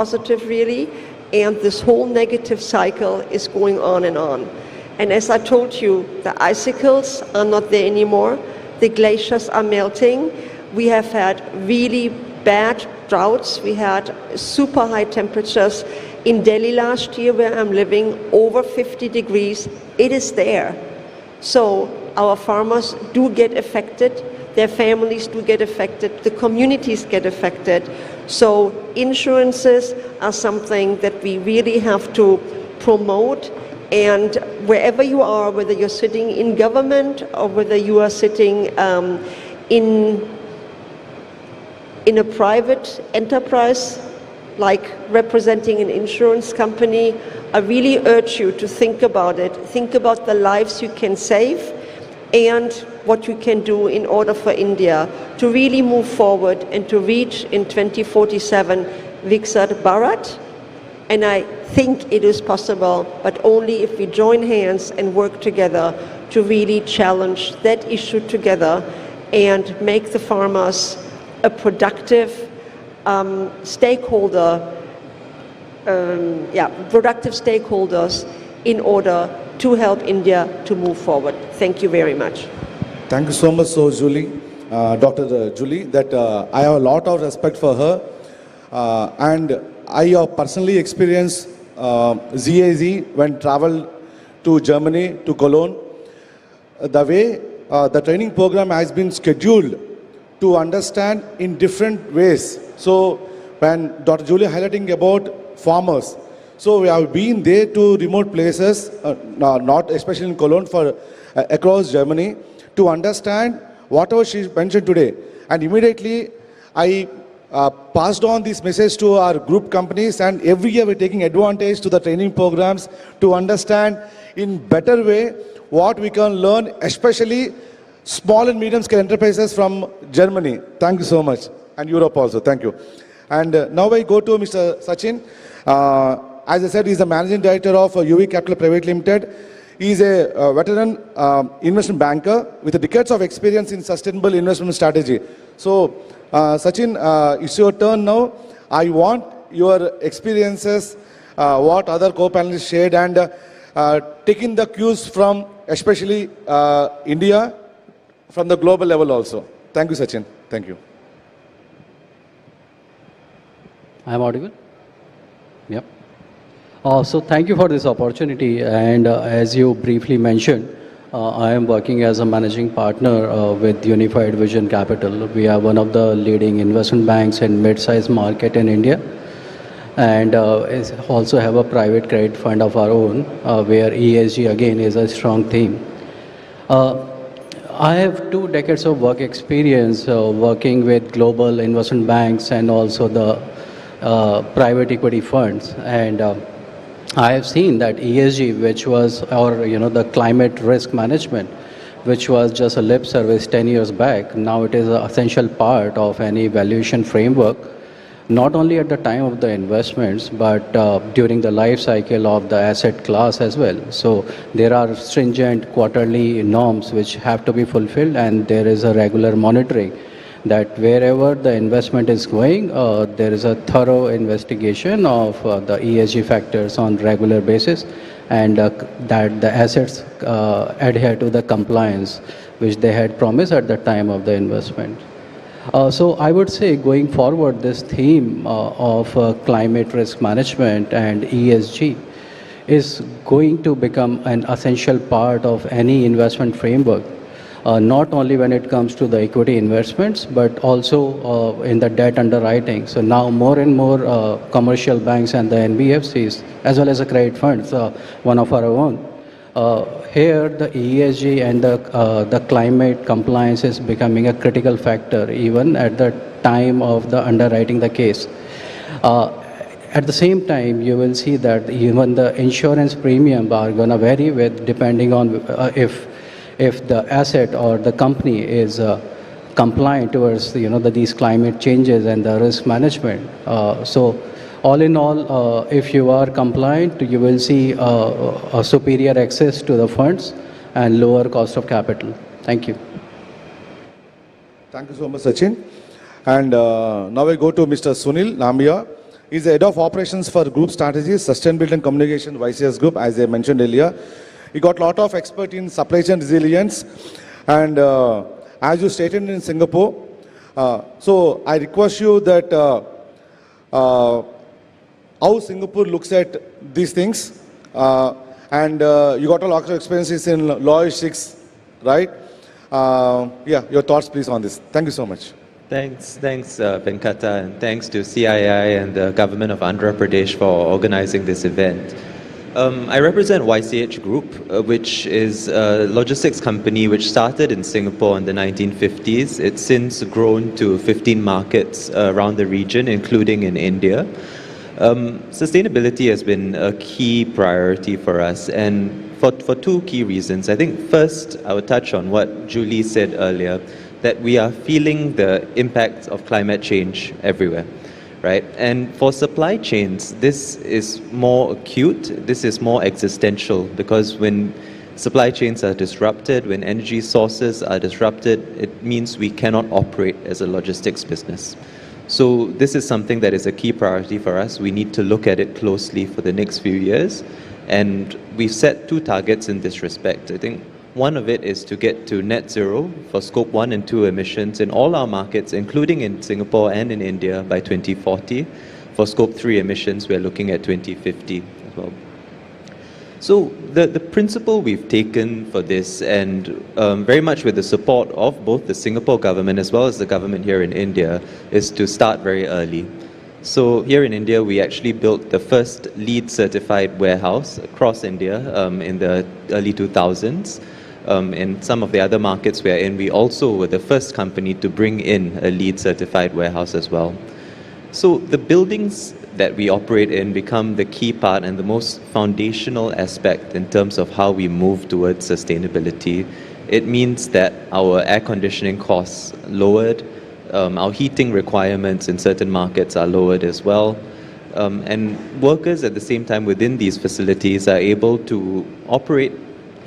positive really, and this whole negative cycle is going on and on. And as I told you, the icicles are not there anymore. The glaciers are melting. We have had really bad droughts. We had super high temperatures. In Delhi last year, where I'm living, over 50 degrees. It is there. So our farmers do get affected. Their families do get affected. The communities get affected. So insurances are something that we really have to promote. And wherever you are, whether you're sitting in government or whether you are sitting in a private enterprise, like representing an insurance company, I really urge you to think about it. Think about the lives you can save and what you can do in order for India to really move forward and to reach in 2047 Viksit Bharat. And I think it is possible, but only if we join hands and work together to really challenge that issue together and make the farmers a productive productive stakeholders in order to help India to move forward. Thank you very much. Thank you so much, Julie, Dr. Julie, that I have a lot of respect for her. And I have personally experienced ZAZ when traveled to Germany, to Cologne. The way the training program has been scheduled to understand in different ways. So when Dr. Julie highlighting about farmers, so we have been there to remote places, not especially in Cologne, for across Germany, to understand whatever she mentioned today. And immediately I passed on this message to our group companies, and every year we're taking advantage to the training programs to understand in better way what we can learn, especially small and medium scale enterprises from Germany. Thank you so much. And Europe also. Thank you. And now I go to Mr. Sachin. As I said, he's the managing director of UV Capital Private Limited. He is a veteran investment banker with decades of experience in sustainable investment strategy. So, Sachin, it's your turn now. I want your experiences, what other co-panelists shared, and taking the cues from especially India, from the global level also. Thank you, Sachin. Thank you. I am audible? Yep. So thank you for this opportunity, and as you briefly mentioned, I am working as a managing partner with Unified Vision Capital. We are one of the leading investment banks in mid-sized market in India, and also have a private credit fund of our own, where ESG again is a strong theme. I have 2 decades of work experience working with global investment banks and also the private equity funds, and I have seen that ESG, which was the climate risk management, which was just a lip service 10 years back, now it is an essential part of any valuation framework, not only at the time of the investments, but during the life cycle of the asset class as well. So there are stringent quarterly norms which have to be fulfilled, and there is a regular monitoring that wherever the investment is going, there is a thorough investigation of the ESG factors on regular basis, and that the assets adhere to the compliance which they had promised at the time of the investment. So I would say going forward, this theme of climate risk management and ESG is going to become an essential part of any investment framework. Not only when it comes to the equity investments, but also in the debt underwriting. So now more and more commercial banks and the NBFCs, as well as the credit funds, one of our own, here the ESG and the climate compliance is becoming a critical factor even at the time of the underwriting the case. At the same time, you will see that even the insurance premium are going to vary with depending on if the asset or the company is compliant towards these climate changes and the risk management. So all in all, if you are compliant, you will see a superior access to the funds and lower cost of capital. Thank you. Thank you so much, Sachin. And now I go to Mr. Sunil Nambiya. He's the head of operations for group strategies, sustainability and communication, YCS Group, as I mentioned earlier. He got a lot of expert in supply chain resilience, and as you stated in Singapore. So I request you that how Singapore looks at these things, and you got a lot of experiences in logistics, right? Yeah, your thoughts please on this. Thank you so much. Thanks, Venkata, and thanks to CII and the government of Andhra Pradesh for organizing this event. I represent YCH Group, which is a logistics company which started in Singapore in the 1950s. It's since grown to 15 markets around the region, including in India. Sustainability has been a key priority for us, and for two key reasons. I think first, I would touch on what Julie said earlier, that we are feeling the impacts of climate change everywhere, right? And for supply chains, this is more acute, this is more existential, because when supply chains are disrupted, when energy sources are disrupted, it means we cannot operate as a logistics business. So this is something that is a key priority for us. We need to look at it closely for the next few years. And we've set two targets in this respect. I think one of it is to get to net zero for scope 1 and 2 emissions in all our markets, including in Singapore and in India by 2040. For scope 3 emissions, we're looking at 2050 as well. So the principle we've taken for this, and very much with the support of both the Singapore government as well as the government here in India, is to start very early. So here in India, we actually built the first LEED certified warehouse across India in the early 2000s. In some of the other markets we're in, we also were the first company to bring in a LEED certified warehouse as well. So the buildings that we operate in become the key part and the most foundational aspect in terms of how we move towards sustainability. It means that our air conditioning costs lowered, our heating requirements in certain markets are lowered as well, and workers at the same time within these facilities are able to operate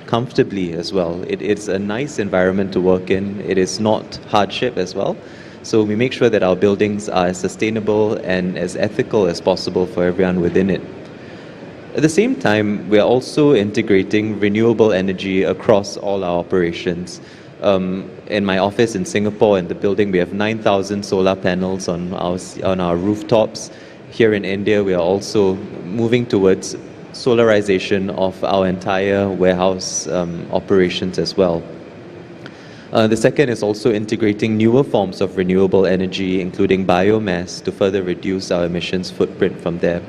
comfortably as well. It's a nice environment to work in. It is not hardship as well. So we make sure that our buildings are as sustainable and as ethical as possible for everyone within it. At the same time, we are also integrating renewable energy across all our operations. In my office in Singapore, in the building, we have 9,000 solar panels on our rooftops. Here in India, we are also moving towards solarization of our entire warehouse operations as well. The second is also integrating newer forms of renewable energy, including biomass, to further reduce our emissions footprint from there.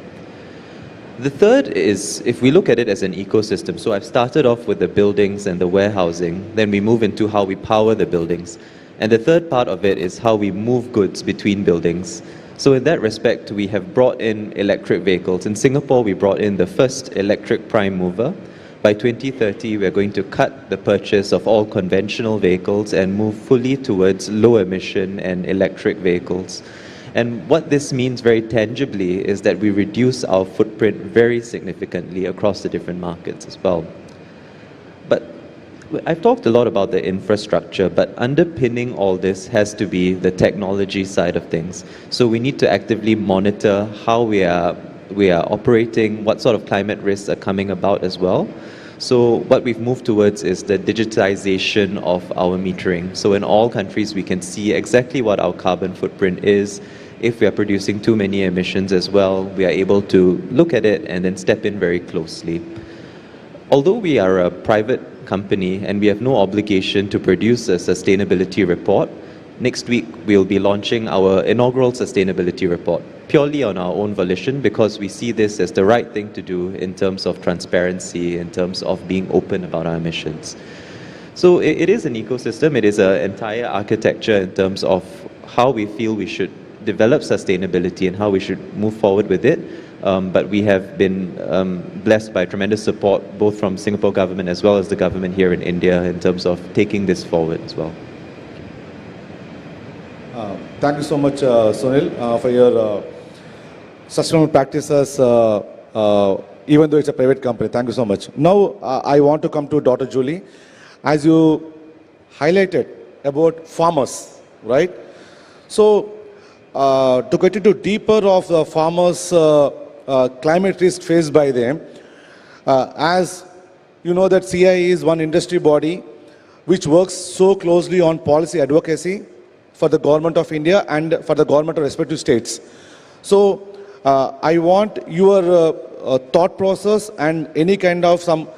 The third is, if we look at it as an ecosystem, so I've started off with the buildings and the warehousing, then we move into how we power the buildings. And the third part of it is how we move goods between buildings. So in that respect, we have brought in electric vehicles. In Singapore, we brought in the first electric prime mover. By 2030, we're going to cut the purchase of all conventional vehicles and move fully towards low emission and electric vehicles. And what this means very tangibly is that we reduce our footprint very significantly across the different markets as well. But I've talked a lot about the infrastructure, but underpinning all this has to be the technology side of things. So we need to actively monitor how we are operating, what sort of climate risks are coming about as well. So what we've moved towards is the digitization of our metering. So in all countries, we can see exactly what our carbon footprint is. If we are producing too many emissions as well, we are able to look at it and then step in very closely. Although we are a private company and we have no obligation to produce a sustainability report, next week we'll be launching our inaugural sustainability report, purely on our own volition, because we see this as the right thing to do in terms of transparency, in terms of being open about our emissions. So it is an ecosystem, it is an entire architecture in terms of how we feel we should develop sustainability and how we should move forward with it. But we have been blessed by tremendous support, both from Singapore government as well as the government here in India, in terms of taking this forward as well. Thank you so much, Sunil, for your sustainable practices, even though it's a private company. Thank you so much. Now, I want to come to Dr. Julie. As you highlighted about farmers, right? So, to get into deeper of the farmers' climate risk faced by them, as you know that CII is one industry body which works so closely on policy advocacy for the government of India and for the government of respective states. So I want your thought process and any kind of some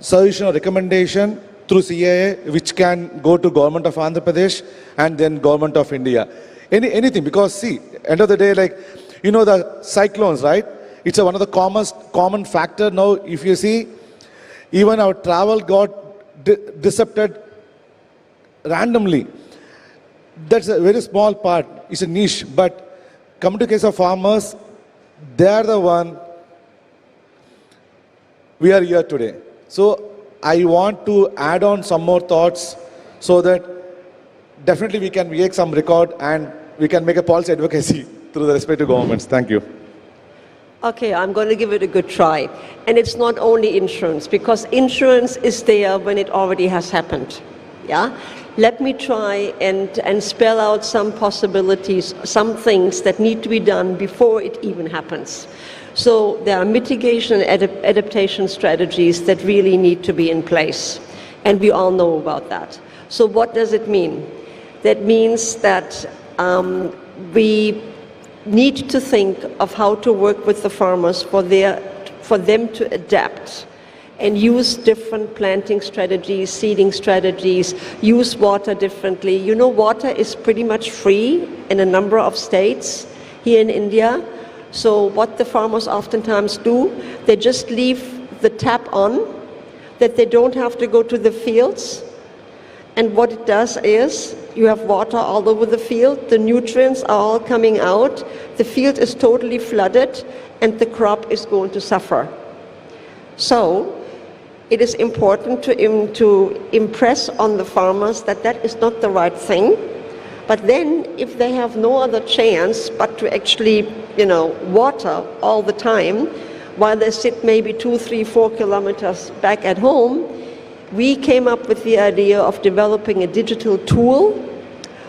suggestion or recommendation through CII which can go to government of Andhra Pradesh and then government of India. Anything, because see, end of the day, like, you know, the cyclones, right? It's one of the common factor now. If you see, even our travel got disrupted randomly. That's a very small part. It's a niche. But come to case of farmers, they are the one we are here today. So I want to add on some more thoughts so that definitely we can make some record and we can make a policy advocacy through the respective governments. Thank you. Okay, I'm going to give it a good try. And it's not only insurance, because insurance is there when it already has happened. Yeah? Let me try and spell out some possibilities, some things that need to be done before it even happens. So there are mitigation and adaptation strategies that really need to be in place. And we all know about that. So what does it mean? That means that we need to think of how to work with the farmers for them to adapt and use different planting strategies, seeding strategies, use water differently. You know, water is pretty much free in a number of states here in India. So what the farmers oftentimes do, they just leave the tap on, that they don't have to go to the fields. And what it does is, you have water all over the field, the nutrients are all coming out, the field is totally flooded, and the crop is going to suffer. So it is important to impress on the farmers that that is not the right thing. But then, if they have no other chance but to actually, water all the time, while they sit maybe 2, 3, 4 kilometers back at home, we came up with the idea of developing a digital tool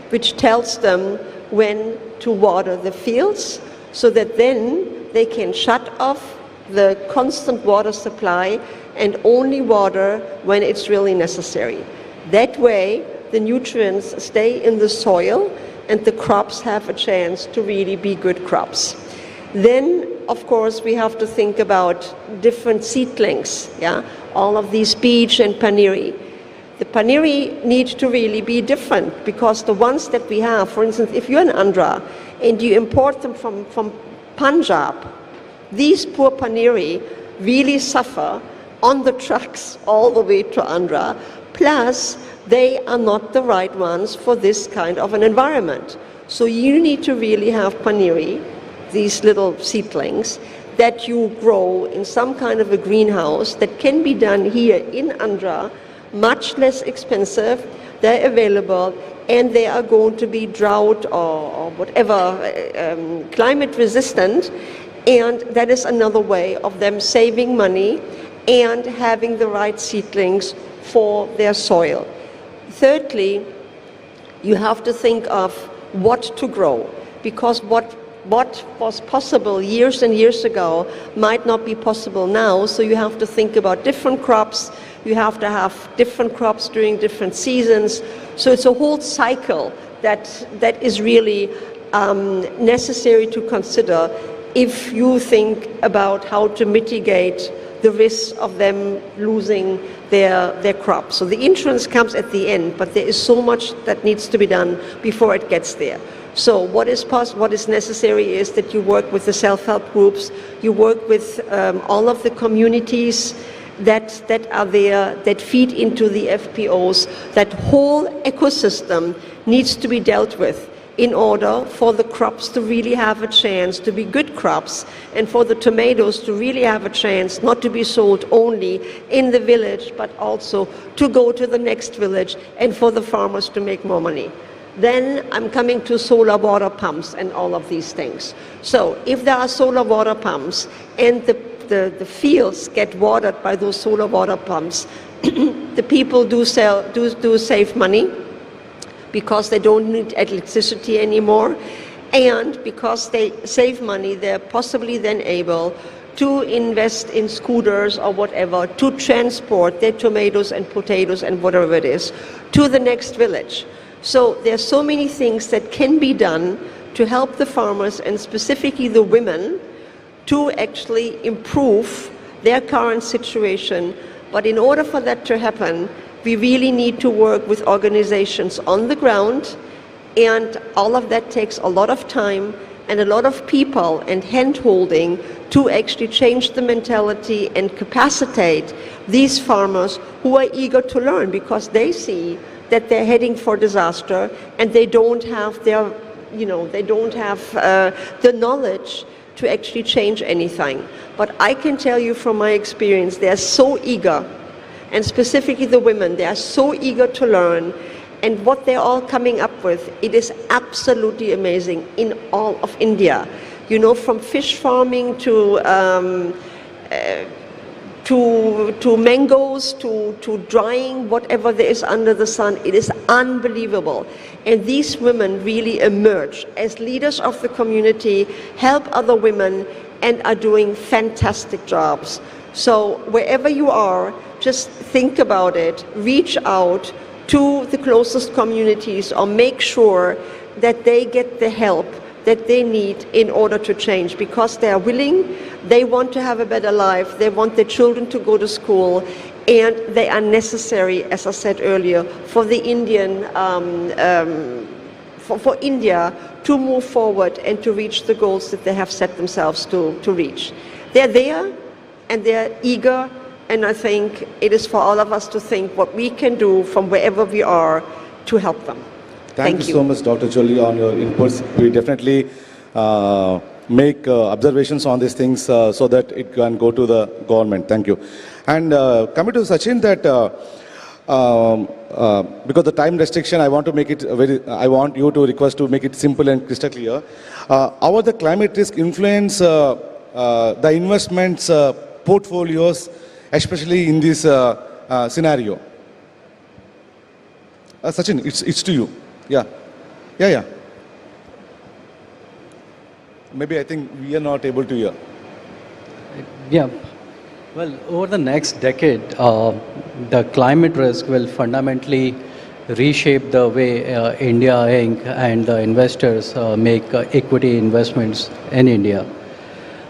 which tells them when to water the fields, so that then they can shut off the constant water supply and only water when it's really necessary. That way, the nutrients stay in the soil and the crops have a chance to really be good crops. Then, of course, we have to think about different seedlings, yeah? All of these peach and paniri. The paniri need to really be different, because the ones that we have, for instance, if you're in Andhra and you import them from Punjab, these poor paniri really suffer on the trucks all the way to Andhra, plus they are not the right ones for this kind of an environment. So you need to really have paniri, these little seedlings, that you grow in some kind of a greenhouse that can be done here in Andhra, much less expensive, they're available, and they are going to be drought or whatever, climate resistant, and that is another way of them saving money and having the right seedlings for their soil. Thirdly, you have to think of what to grow, because what was possible years and years ago might not be possible now, so you have to think about different crops, you have to have different crops during different seasons, so it's a whole cycle that is really necessary to consider if you think about how to mitigate the risks of them losing their crops. So the insurance comes at the end, but there is so much that needs to be done before it gets there. So what is necessary is that you work with the self-help groups, you work with all of the communities that are there, that feed into the FPOs. That whole ecosystem needs to be dealt with in order for the crops to really have a chance to be good crops, and for the tomatoes to really have a chance not to be sold only in the village, but also to go to the next village, and for the farmers to make more money. Then I'm coming to solar water pumps and all of these things. So if there are solar water pumps and the fields get watered by those solar water pumps, the people do save money. because they don't need electricity anymore, and because they save money, they're possibly then able to invest in scooters or whatever to transport their tomatoes and potatoes and whatever it is to the next village. So there's so many things that can be done to help the farmers and specifically the women to actually improve their current situation. But in order for that to happen, we really need to work with organizations on the ground, and all of that takes a lot of time and a lot of people and hand-holding to actually change the mentality and capacitate these farmers who are eager to learn, because they see that they're heading for disaster and they don't have their, they don't have the knowledge to actually change anything. But I can tell you from my experience, they're so eager, and specifically the women, they are so eager to learn. And what they're all coming up with, it is absolutely amazing in all of India. From fish farming to mangoes, to drying whatever there is under the sun. It is unbelievable. And these women really emerge as leaders of the community, help other women, and are doing fantastic jobs. So wherever you are, just think about it, reach out to the closest communities, or make sure that they get the help that they need in order to change, because they are willing, they want to have a better life, they want their children to go to school, and they are necessary, as I said earlier, for the Indian, for India to move forward and to reach the goals that they have set themselves to reach. They're there and they're eager. And I think it is for all of us to think what we can do from wherever we are to help them. Thank you so much, Dr. Jolie, on your inputs. We definitely make observations on these things so that it can go to the government. Thank you. And coming to Sachin, that because the time restriction, I want to make it I want you to request to make it simple and crystal clear. How the climate risk influence the investments portfolios, especially in this scenario? Sachin, it's to you. Yeah. Maybe I think we are not able to hear. Yeah. Well, over the next decade, the climate risk will fundamentally reshape the way India Inc. and the investors make equity investments in India.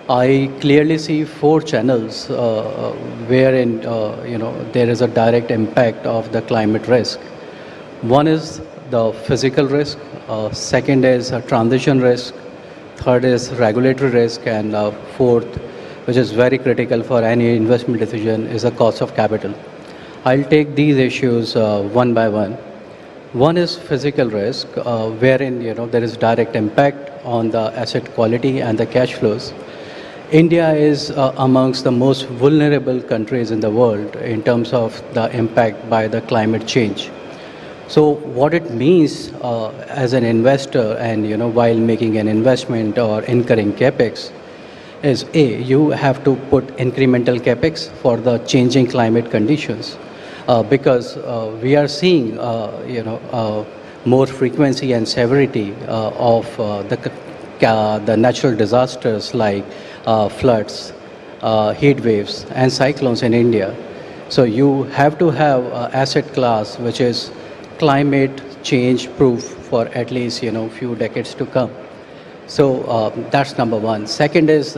I clearly see 4 channels wherein there is a direct impact of the climate risk. One is the physical risk, second is transition risk, third is regulatory risk, and fourth, which is very critical for any investment decision, is the cost of capital. I'll take these issues one by one. One is physical risk, wherein there is direct impact on the asset quality and the cash flows. India is amongst the most vulnerable countries in the world in terms of the impact by the climate change. So what it means as an investor and while making an investment or incurring capex is you have to put incremental capex for the changing climate conditions because we are seeing more frequency and severity of the natural disasters like floods, heat waves, and cyclones in India. So you have to have an asset class which is climate change proof for at least few decades to come. So that's number one. Second is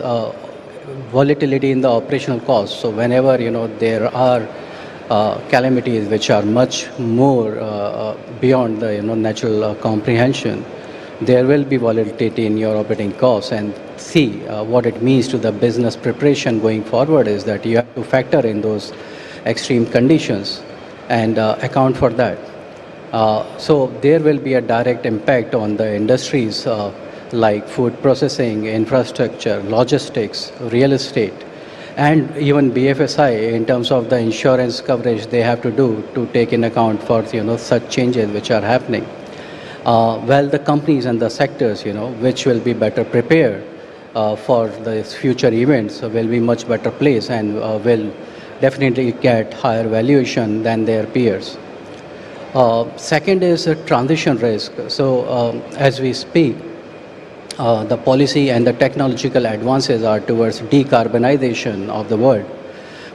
volatility in the operational costs. So whenever there are calamities which are much more beyond the natural comprehension, there will be volatility in your operating costs. And see what it means to the business preparation going forward is that you have to factor in those extreme conditions and account for that. So there will be a direct impact on the industries like food processing, infrastructure, logistics, real estate, and even BFSI in terms of the insurance coverage they have to do to take in account for such changes which are happening. Well, the companies and the sectors which will be better prepared for the future events will be much better placed and will definitely get higher valuation than their peers. Second is a transition risk. So as we speak, the policy and the technological advances are towards decarbonization of the world.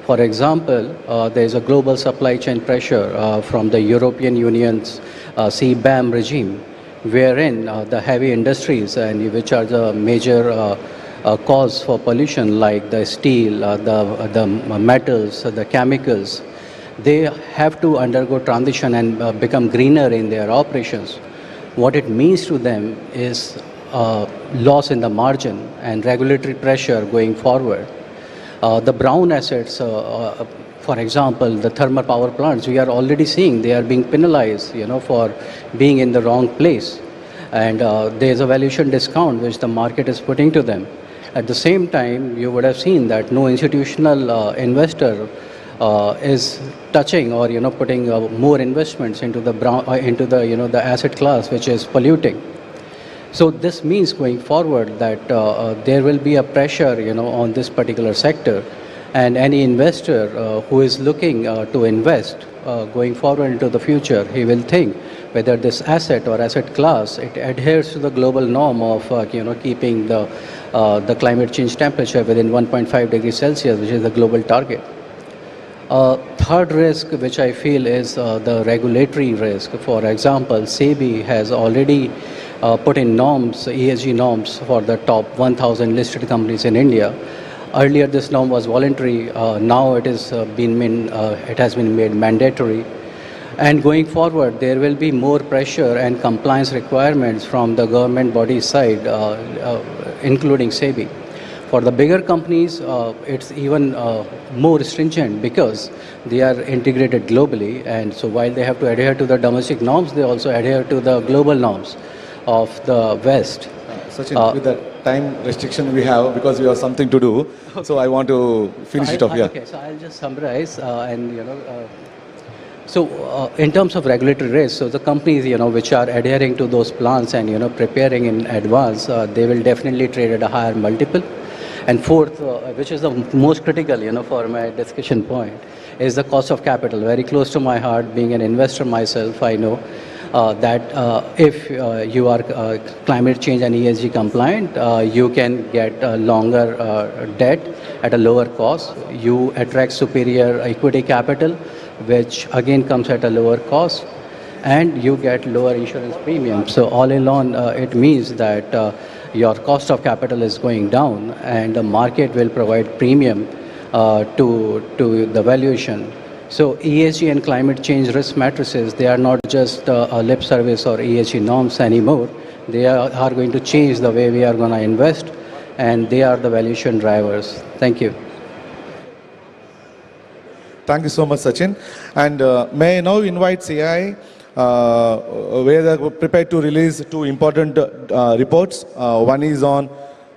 For example, there is a global supply chain pressure from the European Union's CBAM regime, wherein the heavy industries and which are the major cause for pollution, like the steel, the metals, the chemicals, they have to undergo transition and become greener in their operations. What it means to them is loss in the margin and regulatory pressure going forward. The brown assets, for example, the thermal power plants, we are already seeing they are being penalized, for being in the wrong place. And there is a valuation discount which the market is putting to them. At the same time, you would have seen that no institutional investor is touching or putting more investments into the the asset class which is polluting. So this means going forward that there will be a pressure, on this particular sector, and any investor who is looking to invest going forward into the future, he will think whether this asset or asset class it adheres to the global norm of keeping the climate change temperature within 1.5 degrees Celsius, which is the global target. Third risk, which I feel is the regulatory risk. For example, SEBI has already put in norms, ESG norms for the top 1,000 listed companies in India. Earlier, this norm was voluntary. Now it has been made mandatory. And going forward, there will be more pressure and compliance requirements from the government body side, including SEBI. For the bigger companies, it's even more stringent because they are integrated globally, and so while they have to adhere to the domestic norms, they also adhere to the global norms of the West. Sachin, with the time restriction we have, because we have something to do, so I want to finish it off here. Okay, so I'll just summarize So in terms of regulatory risk, so the companies, which are adhering to those plans and, preparing in advance, they will definitely trade at a higher multiple. And fourth, which is the most critical, for my discussion point, is the cost of capital. Very close to my heart, being an investor myself, I know that if you are climate change and ESG compliant, you can get a longer debt at a lower cost. You attract superior equity capital, which again comes at a lower cost, and you get lower insurance premium. So all in all, it means that your cost of capital is going down, and the market will provide premium to the valuation. So ESG and climate change risk matrices, they are not just a lip service or ESG norms anymore. They are going to change the way we are going to invest, and they are the valuation drivers. Thank you. Thank you so much, Sachin. And may I now invite CII, where they are prepared to release two important reports. One is on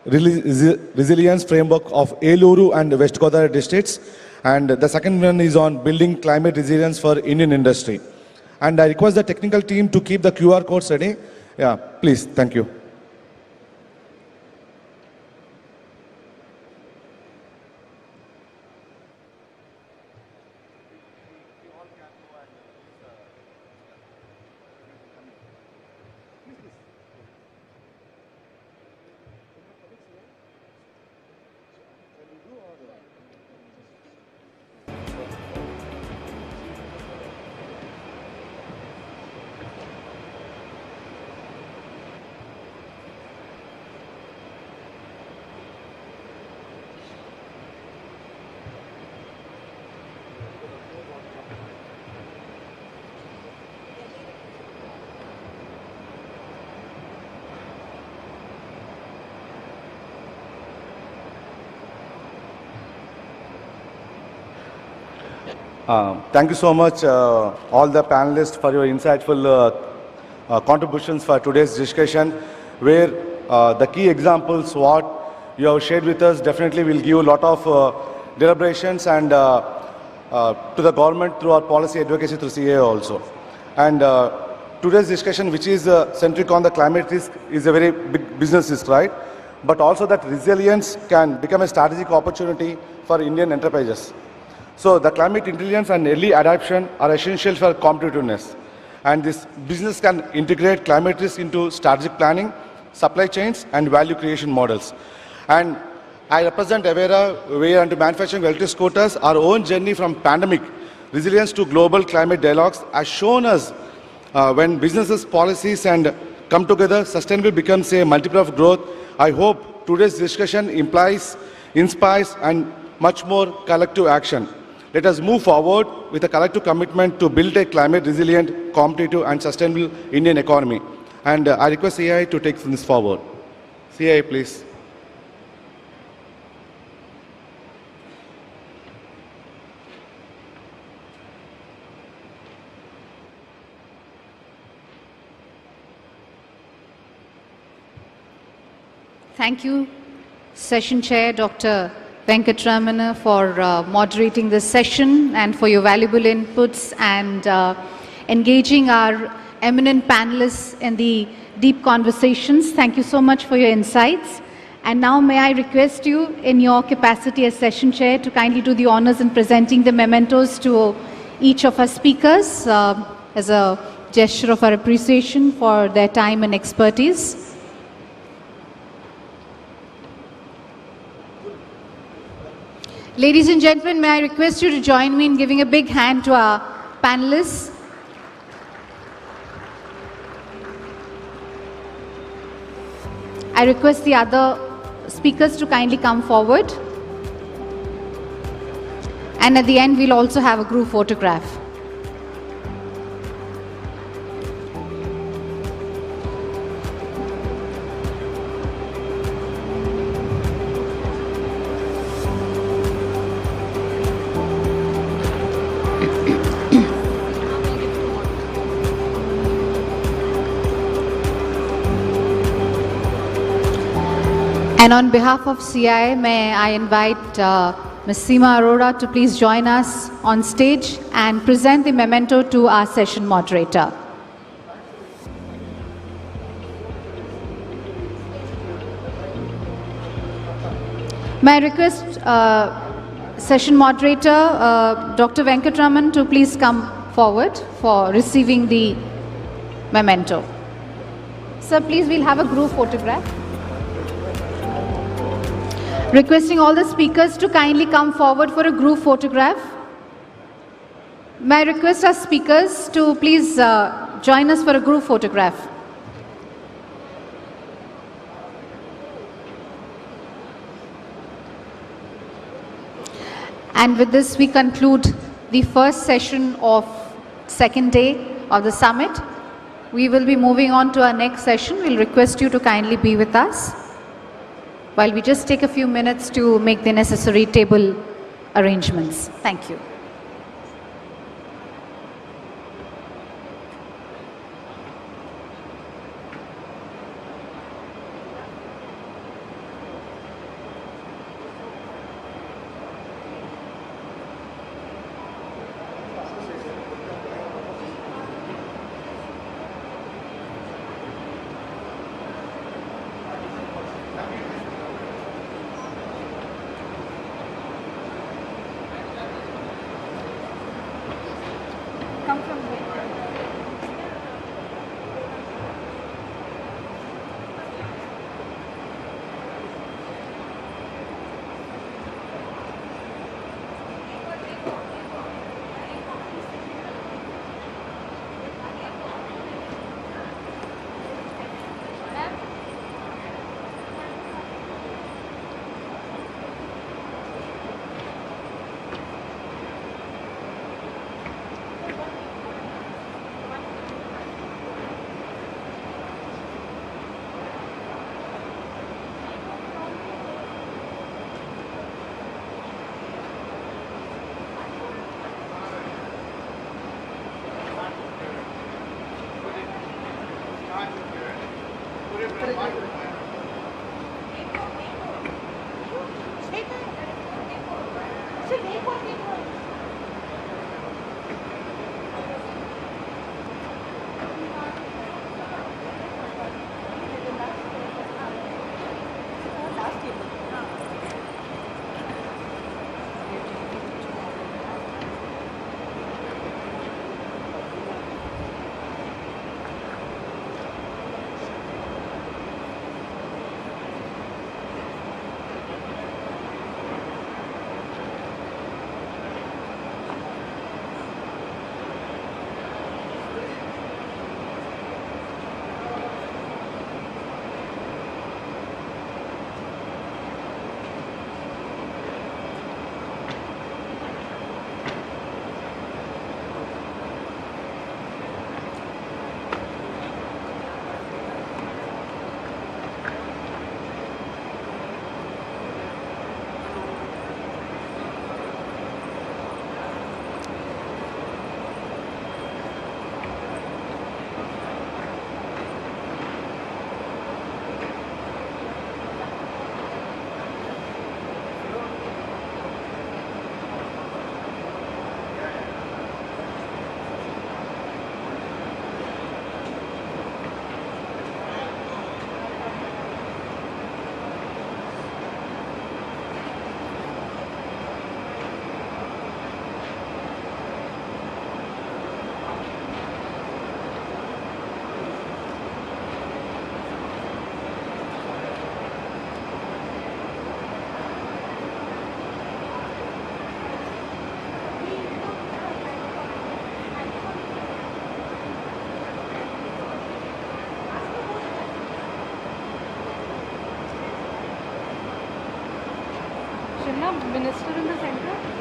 resilience framework of Eluru and West Godavari districts, and the second one is on building climate resilience for Indian industry. And I request the technical team to keep the QR codes ready. Yeah, please. Thank you. Thank you so much, all the panelists, for your insightful contributions for today's discussion, where the key examples what you have shared with us definitely will give a lot of deliberations and to the government through our policy advocacy through CA also. And today's discussion, which is centric on the climate risk, is a very big business risk, right? But also that resilience can become a strategic opportunity for Indian enterprises. So the climate intelligence and early adaptation are essential for competitiveness. And this business can integrate climate risk into strategic planning, supply chains, and value creation models. And I represent Avera, where under manufacturing electric scooters, our own journey from pandemic resilience to global climate dialogues has shown us when businesses, policies, and come together, sustainability becomes a multiplier of growth. I hope today's discussion inspires, and much more collective action. Let us move forward with a collective commitment to build a climate resilient, competitive, and sustainable Indian economy. And I request CII to take this forward. CII, please. Thank you, Session Chair Dr. Venkatramana, for moderating this session and for your valuable inputs and engaging our eminent panelists in the deep conversations. Thank you so much for your insights. And now may I request you in your capacity as Session Chair to kindly do the honors in presenting the mementos to each of our speakers as a gesture of our appreciation for their time and expertise. Ladies and gentlemen, may I request you to join me in giving a big hand to our panelists. I request the other speakers to kindly come forward. And at the end, we'll also have a group photograph. And on behalf of CII, may I invite Ms. Seema Arora to please join us on stage and present the memento to our session moderator. May I request session moderator Dr. Venkatraman to please come forward for receiving the memento. Sir, please, we'll have a group photograph. Requesting all the speakers to kindly come forward for a group photograph. May I request our speakers to please join us for a group photograph. And with this, we conclude the first session of second day of the summit. We will be moving on to our next session. We'll request you to kindly be with us while we just take a few minutes to make the necessary table arrangements. Thank you. Ma'am, Minister in the center.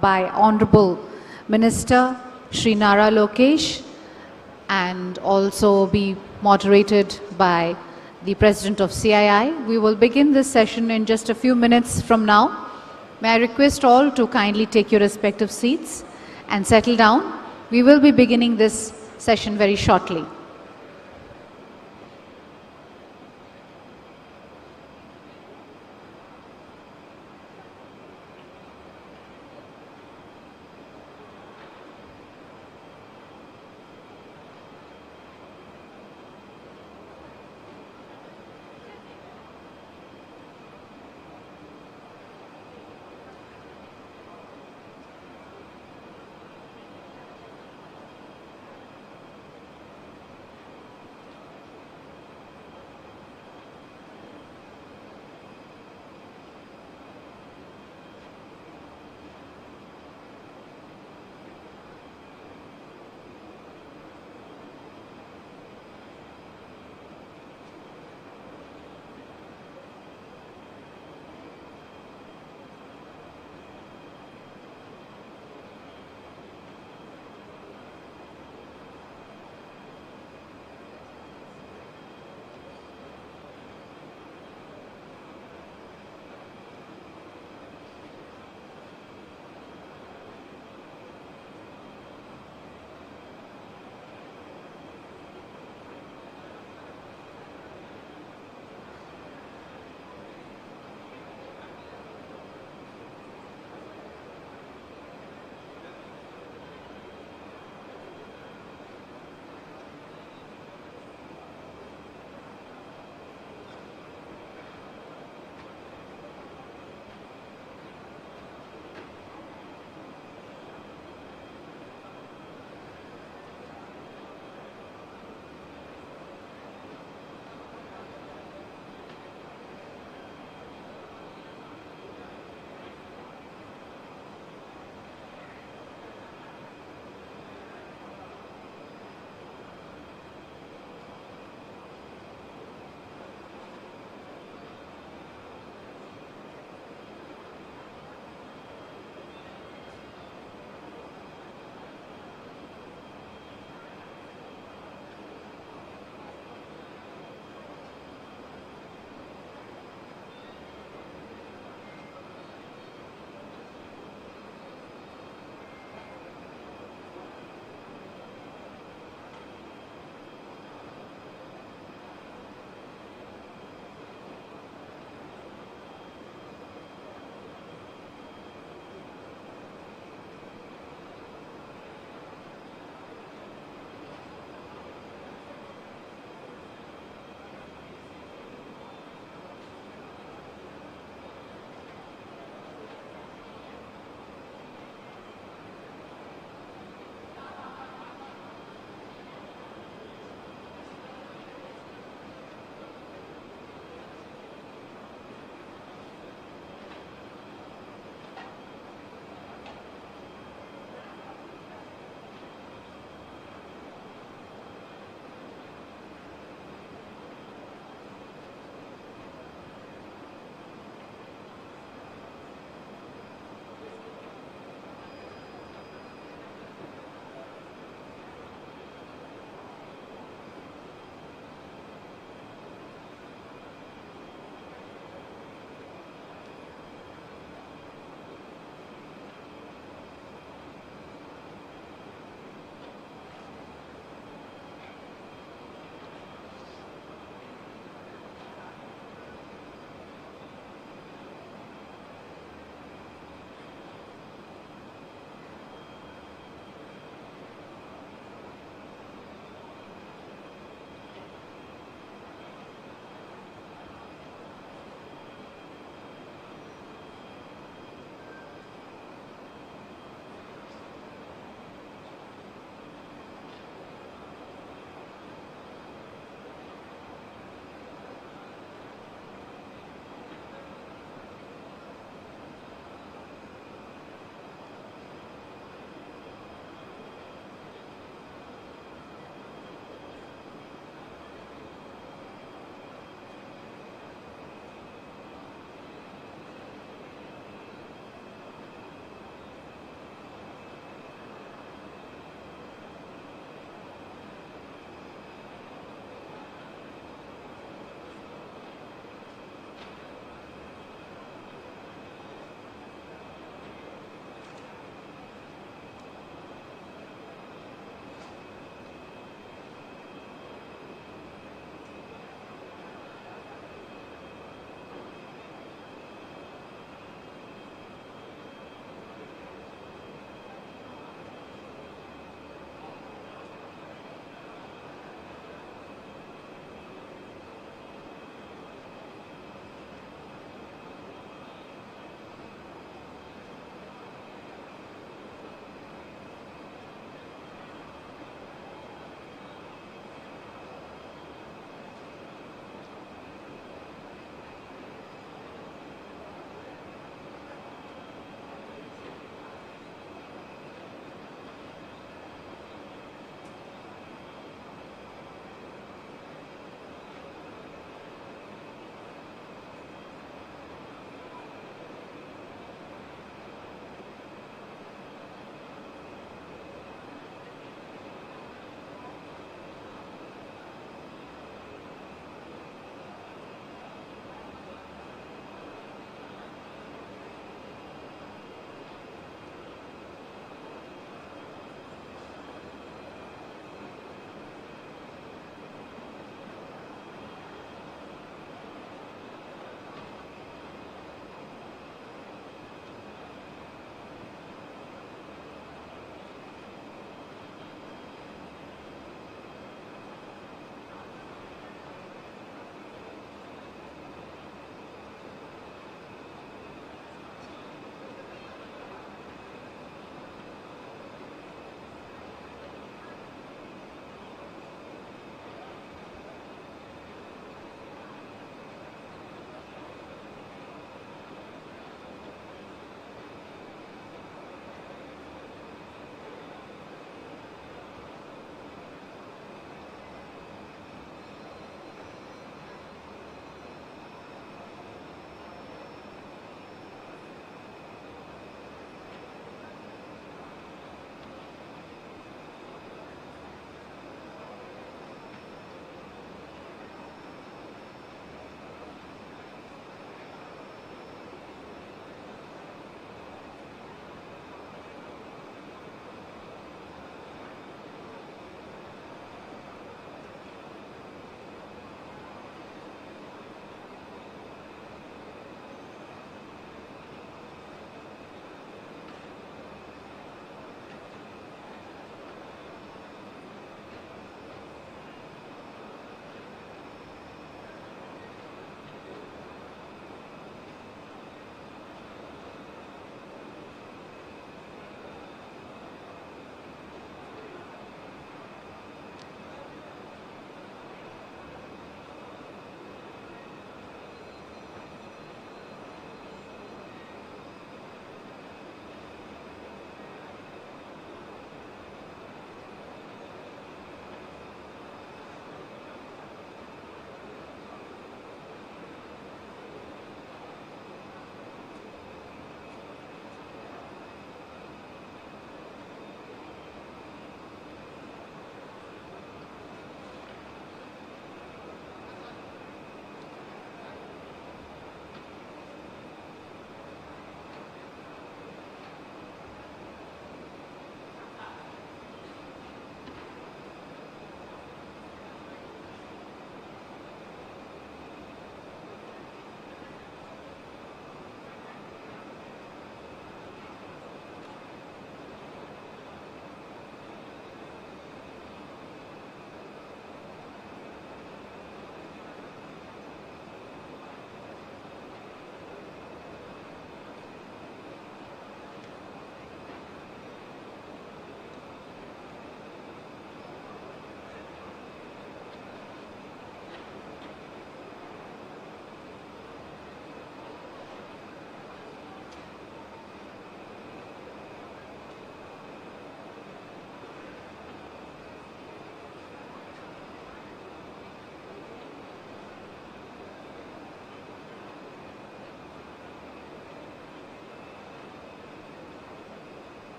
By Honorable Minister Shri Nara Lokesh, and also be moderated by the President of CII. We will begin this session in just a few minutes from now. May I request all to kindly take your respective seats and settle down. We will be beginning this session very shortly.